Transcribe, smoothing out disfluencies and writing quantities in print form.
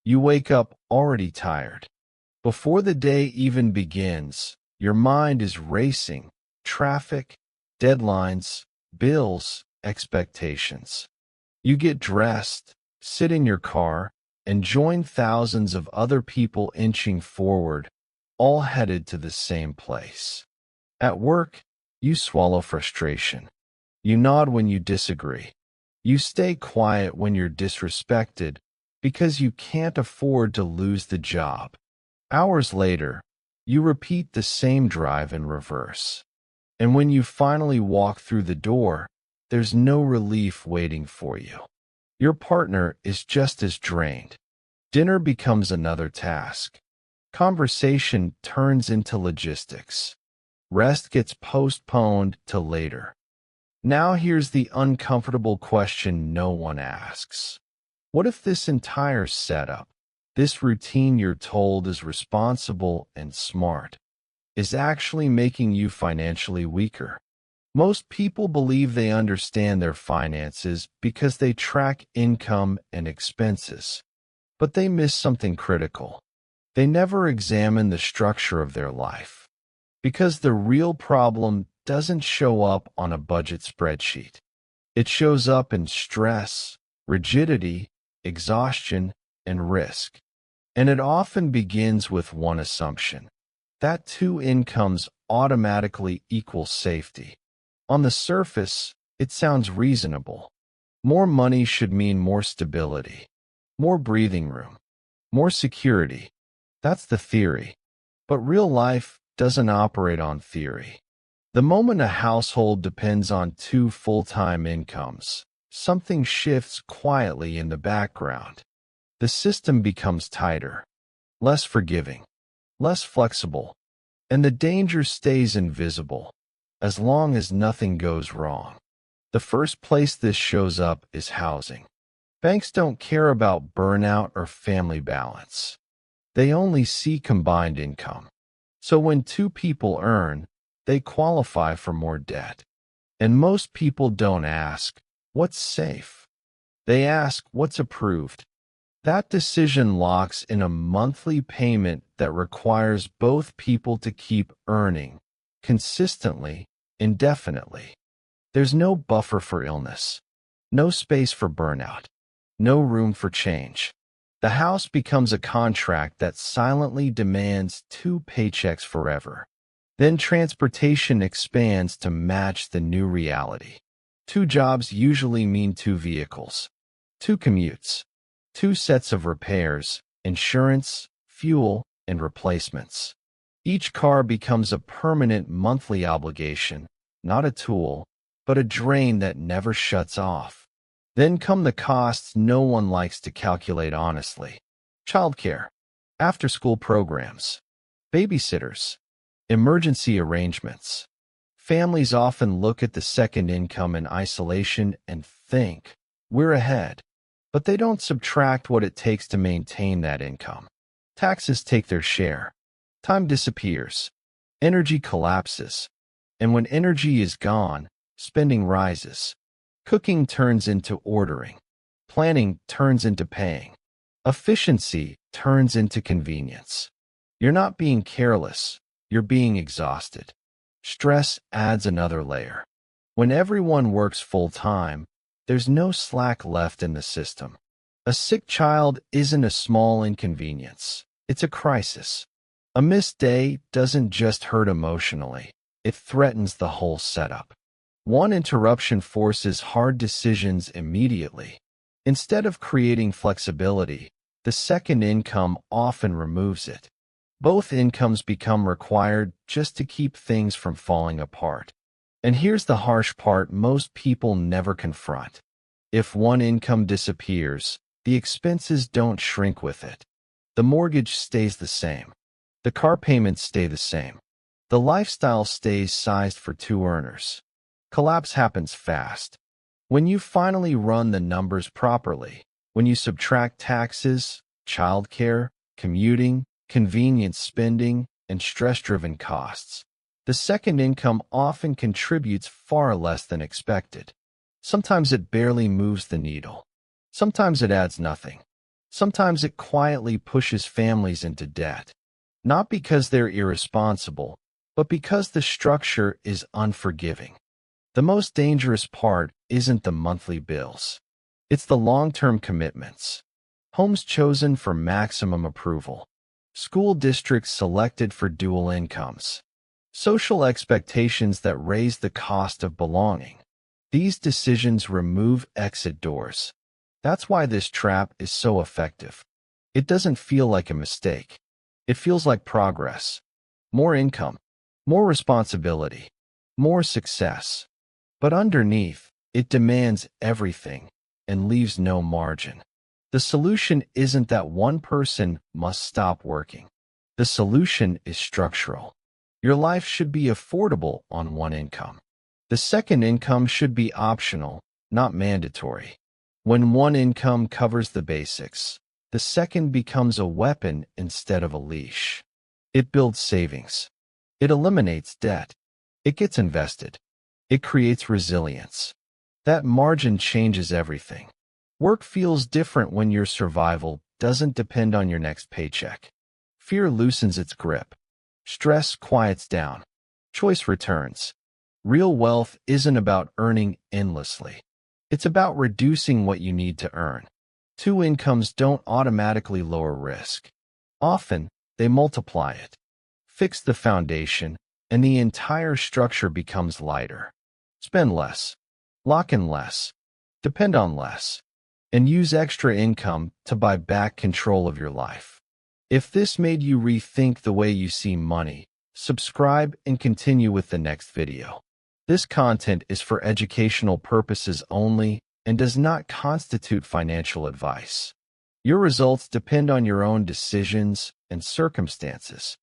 You wake up already tired. Before the day even begins, your mind is racing. Traffic, deadlines, bills, expectations. You get dressed, sit in your car, and join thousands of other people inching forward, all headed to the same place. At work, you swallow frustration. You nod when you disagree. You stay quiet when you're disrespected because you can't afford to lose the job. Hours later, you repeat the same drive in reverse. And when you finally walk through the door, there's no relief waiting for you. Your partner is just as drained. Dinner becomes another task. Conversation turns into logistics. Rest gets postponed to later. Now here's the uncomfortable question no one asks. What if this entire setup, this routine you're told is responsible and smart, is actually making you financially weaker? Most people believe they understand their finances because they track income and expenses. But they miss something critical. They never examine the structure of their life. Because the real problem doesn't show up on a budget spreadsheet. It shows up in stress, rigidity, exhaustion, and risk. And it often begins with one assumption, that two incomes automatically equal safety. On the surface, it sounds reasonable. More money should mean more stability, more breathing room, more security. That's the theory. But real life doesn't operate on theory. The moment a household depends on two full-time incomes, something shifts quietly in the background. The system becomes tighter, less forgiving, less flexible, and the danger stays invisible as long as nothing goes wrong. The first place this shows up is housing. Banks don't care about burnout or family balance. They only see combined income. So when two people earn, they qualify for more debt. And most people don't ask, what's safe? They ask, what's approved? That decision locks in a monthly payment that requires both people to keep earning consistently, indefinitely. There's no buffer for illness, no space for burnout, no room for change. The house becomes a contract that silently demands two paychecks forever. Then transportation expands to match the new reality. Two jobs usually mean two vehicles, two commutes, two sets of repairs, insurance, fuel, and replacements. Each car becomes a permanent monthly obligation, not a tool, but a drain that never shuts off. Then come the costs no one likes to calculate honestly. Childcare, after-school programs, babysitters, emergency arrangements. Families often look at the second income in isolation and think, we're ahead. But they don't subtract what it takes to maintain that income. Taxes take their share. Time disappears. Energy collapses. And when energy is gone, spending rises. Cooking turns into ordering. Planning turns into paying. Efficiency turns into convenience. You're not being careless. You're being exhausted. Stress adds another layer. When everyone works full-time, there's no slack left in the system. A sick child isn't a small inconvenience. It's a crisis. A missed day doesn't just hurt emotionally. It threatens the whole setup. One interruption forces hard decisions immediately. Instead of creating flexibility, the second income often removes it. Both incomes become required just to keep things from falling apart. And here's the harsh part most people never confront. If one income disappears, the expenses don't shrink with it. The mortgage stays the same. The car payments stay the same. The lifestyle stays sized for two earners. Collapse happens fast. When you finally run the numbers properly, when you subtract taxes, childcare, commuting, convenience spending, and stress-driven costs, the second income often contributes far less than expected. Sometimes it barely moves the needle. Sometimes it adds nothing. Sometimes it quietly pushes families into debt, not because they're irresponsible, but because the structure is unforgiving. The most dangerous part isn't the monthly bills. It's the long-term commitments. Homes chosen for maximum approval. School districts selected for dual incomes. Social expectations that raise the cost of belonging. These decisions remove exit doors. That's why this trap is so effective. It doesn't feel like a mistake. It feels like progress. More income, more responsibility, more success. But underneath, it demands everything and leaves no margin. The solution isn't that one person must stop working. The solution is structural. Your life should be affordable on one income. The second income should be optional, not mandatory. When one income covers the basics, the second becomes a weapon instead of a leash. It builds savings. It eliminates debt. It gets invested. It creates resilience. That margin changes everything. Work feels different when your survival doesn't depend on your next paycheck. Fear loosens its grip. Stress quiets down. Choice returns. Real wealth isn't about earning endlessly. It's about reducing what you need to earn. Two incomes don't automatically lower risk. Often, they multiply it. Fix the foundation, and the entire structure becomes lighter. Spend less. Lock in less. Depend on less. And use extra income to buy back control of your life. If this made you rethink the way you see money, subscribe and continue with the next video. This content is for educational purposes only and does not constitute financial advice. Your results depend on your own decisions and circumstances.